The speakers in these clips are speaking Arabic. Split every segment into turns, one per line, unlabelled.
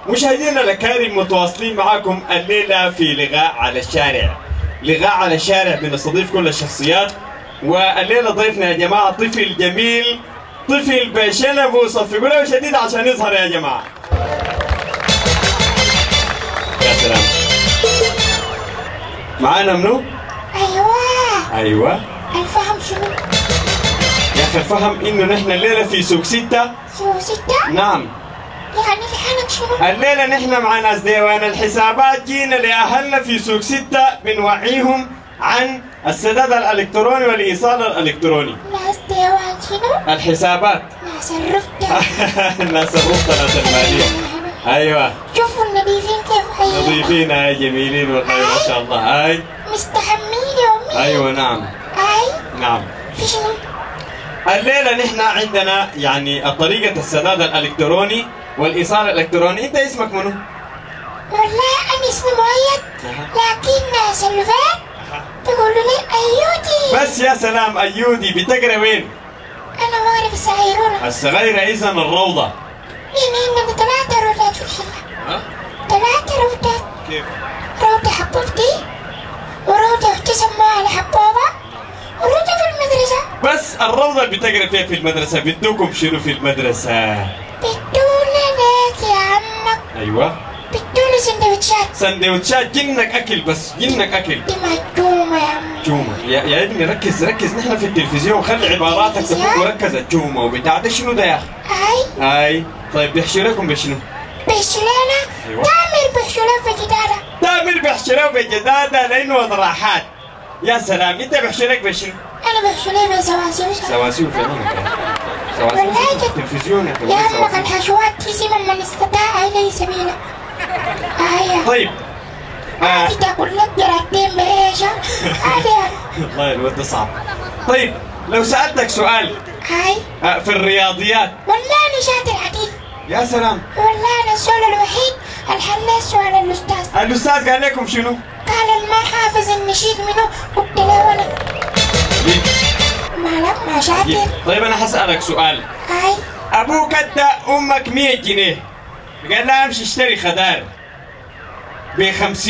مشاهدينا الأكارم متواصلين معاكم الليلة في لقاء على الشارع. لقاء على الشارع بنستضيف كل الشخصيات، والليلة ضيفنا يا جماعة طفل جميل، طفل بشنب وصفقوا له شديد عشان يظهر يا جماعة. يا سلام. معانا منو؟ أيوة.
الفهم شنو؟
يا أخي الفهم إنه نحن الليلة في سوق 6.
سوق 6؟
نعم.
يعني في حالك شنو؟
الليلة نحن مع ناس ديوان الحسابات جينا لأهلنا في سوق 6 بنوعيهم عن السداد الإلكتروني والإيصال الإلكتروني.
ناس ديوان شنو؟
الحسابات.
ناس الرفقة.
ناس الرفقة ناس المالية. أيوة.
شوفوا النظيفين كيف حيين.
نظيفين هاي جميلين والله ما شاء الله. هاي
مستحمين يوميا.
أيوة نعم. نعم.
في شنو؟
الليلة نحن عندنا يعني طريقة السداد الإلكتروني والإيصال الإلكتروني. أنت اسمك منو؟
والله أنا اسمي مؤيد، لكن ناس الفات بيقولوا لي أيودي.
بس يا سلام أيودي. بتقرا وين؟
أنا ما أعرف الصغيرونة.
الصغيرة إذن الروضة.
إيه 3 روضات في الحلة. 3 روضات.
كيف؟
روضة حبوبتي، وروضة أختي سموها على حبوبة، وروضة في المدرسة.
بس الروضة اللي بتقرا فيها في المدرسة بدوكم شنو في المدرسة؟
بدونا ليك يا عمك.
أيوة.
بدونا سندوتشات.
سندوتشات جنك أكل، بس جنك أكل.
دي مجومة يا عم.
جومة يا ابني ركز ركز، نحن في التلفزيون خلي عباراتك تفوق وركز. الجومة وبتاع ده شنو ده يا أخي؟ أي طيب بيحشوا لكم بشنو؟
بيحشونا؟
أيوة.
تامر بيحشونا بجدادة.
تامر بيحشوا بجدادة لأنه راحات. يا سلام. أنت بيحشوا لك بشنو؟
أنا بيحشونا بسواسيو.
سواسيو في عينك. سواسيو في التلفزيون يا
يا عمك الحشوات تسمى من استطاع إليه سبيلا.
طيب.
تاكل لك جراتين بعيشة.
والله الواد ده صعب. طيب لو سألتك سؤال في الرياضيات.
والله أنا شاطر عديد.
يا سلام.
والله أنا السؤال الوحيد الحل السؤال الأستاذ.
الأستاذ قال لكم شنو؟
قال ما حافظ النشيد منه، قلت له أنا. ما شاطر.
طيب أنا حسألك سؤال. أبوك أدى أمك 100 جنيه، قال لها امشي اشتري خضار ب50،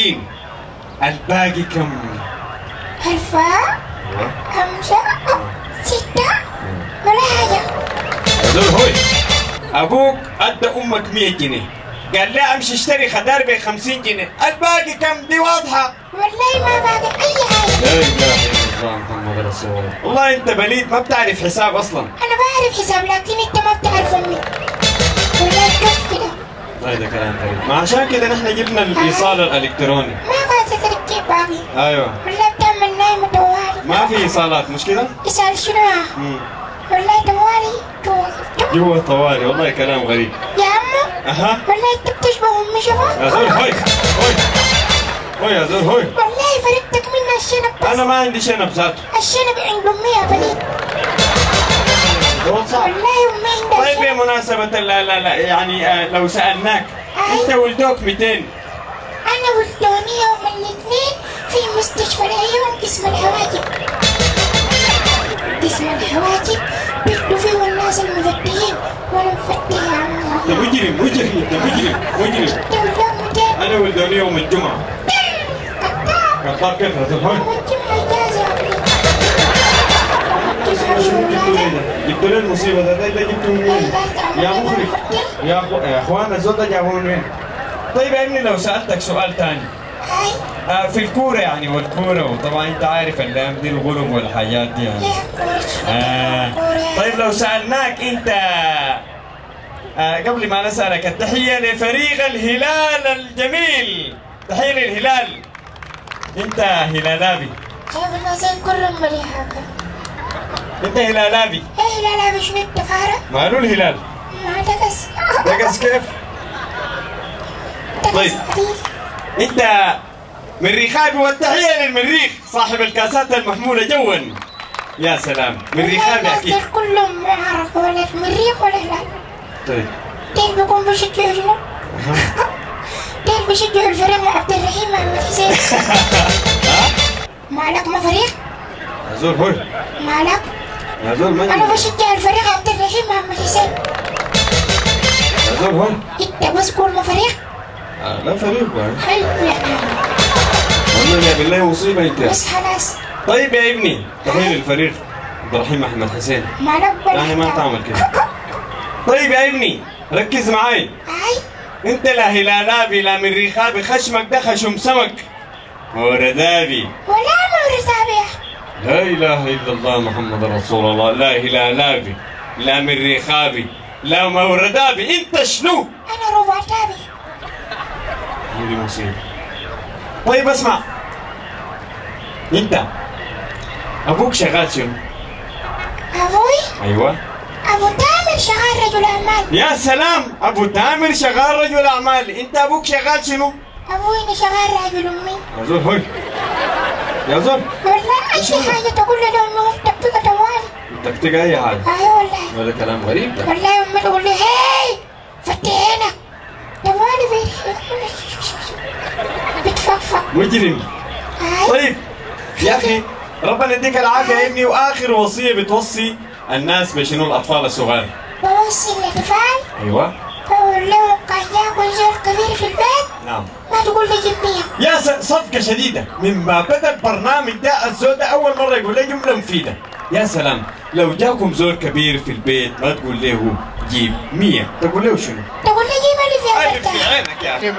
الباقي كم؟
1000 5 6 ولا حاجة.
هذول هوي. أبوك أدى أمك 100 جنيه، قال لها امشي اشتري خضار ب50 جنيه، الباقي كم؟ دي واضحة.
والله ما باقي أي حاجة.
لا إله إلا الله محمد رسول الله. والله أنت بليد ما بتعرف حساب أصلا.
أنا بعرف حساب لكن أنت ما بتعرف أمي. والله كيف كده؟
طيب ده كلام غريب. ما عشان كده نحن جبنا الإيصال الإلكتروني.
ما قاعد تركب باقي.
أيوه.
والله بتعمل نايمة دوالي.
ما في إيصالات مش كده؟
إيصال شنو؟ والله دوالي
جوا طوالي. والله كلام غريب.
يا عمو. والله أنت بتشبه أمي شباب.
يا زول هوي هوي هوي يا زول هوي.
والله فرقتك منها الشنب بس.
أنا ما عندي شنب ذاته.
الشنب عند أمي يا بليد. والله أمي عندها.
طيب بمناسبة لا يعني لو سألناك أنت ولدوك 200.
أنا ولدوني يوم الاثنين في مستشفى العيون قسم الحواجب. قسم الحواجب بيدوا فيه الناس المفتحين وأنا مفتح يا عمو.
أنت مجرم مجرم أنت مجرم مجرم.
أنت ولدوك 200.
أنا ولدوني يوم الجمعة. كذاب كيف يا زول هوي؟
الجمعة إجازة يا بليد.
جبتوا لي المصيبة ده جبتوا من وين؟ يا مخرج يا اخوان الزول ده جابوه من وين؟ طيب يا ابني لو سألتك سؤال ثاني. في الكورة يعني والكورة، وطبعا انت عارف الايام دي الغلب والحاجات دي يعني. طيب لو سألناك انت قبل ما نسألك التحية لفريق الهلال الجميل، تحية للهلال. انت هلالابي.
شايف الناس كلهم مليحة.
انت هلالابي.
ايه هلالابي شنو التفارة؟
ماله الهلال؟
ما دقس.
دقس كيف؟ طيب انت مريخابي، والتحية للمريخ صاحب الكاسات المحمولة جوا. يا سلام. مريخابي اكيد.
الناس كلهم ما يعرفوا ولا المريخ ولا الهلال.
طيب
ديل بيكون بيشجعوا شنو؟ ديل بيشجعوا الفريق مع عبد الرحيم محمد حسين. مالك ما فريق؟
يا زول هوي.
مالك؟
يا زول من؟
أنا بشجع الفريق عبد الرحيم محمد حسين.
يا زول هون
انت بس قول ما فريق.
لا فريق بقى.
حلو يا
والله يا بالله مصيبة انت.
بس خلاص.
طيب يا ابني تحية للفريق عبد الرحيم احمد حسين.
ما نقبل
يعني ما تعمل كده. طيب يا ابني ركز معاي.
اي
انت لا هلالابي لا مريخابي خشمك ده خشم سمك موردابي
ولا مرتابع.
لا اله الا الله محمد رسول الله. لا هلالابي لا مريخابي لا موردابي. انت شنو؟
انا رباطابي.
هذه مصيبة. طيب اسمع انت ابوك شغال شنو؟
ابوي
ايوه
ابو تامر شغال رجل اعمال.
يا سلام ابو تامر شغال رجل اعمال. انت ابوك شغال شنو؟
ابوي شغال رجل امي.
يا زول هوي يا زول
والله اي حاجه تقول لي امي تطبق توالي.
تكتك اي حاجه.
اي والله.
هذا كلام غريب ده.
والله امي تقول لي هاي فتي هنا توالي بتفقفق.
مجرم. طيب يا اخي ربنا يديك العافيه يا ابني. واخر وصيه بتوصي الناس بشنو الاطفال الصغار؟
بوصي الاطفال.
ايوه.
بقول لهم كان ياكل زول كبير في البيت.
نعم.
ما تقول لي جميع.
يا صفقه شديده من ما بدا البرنامج ده الزول ده اول مره يقول لي جمله مفيده. يا سلام لو جاكم زول كبير في البيت ما تقول له جيب 100 تقول له شنو؟
تقول لي جيب اللي في
الف في عينك يا اخي.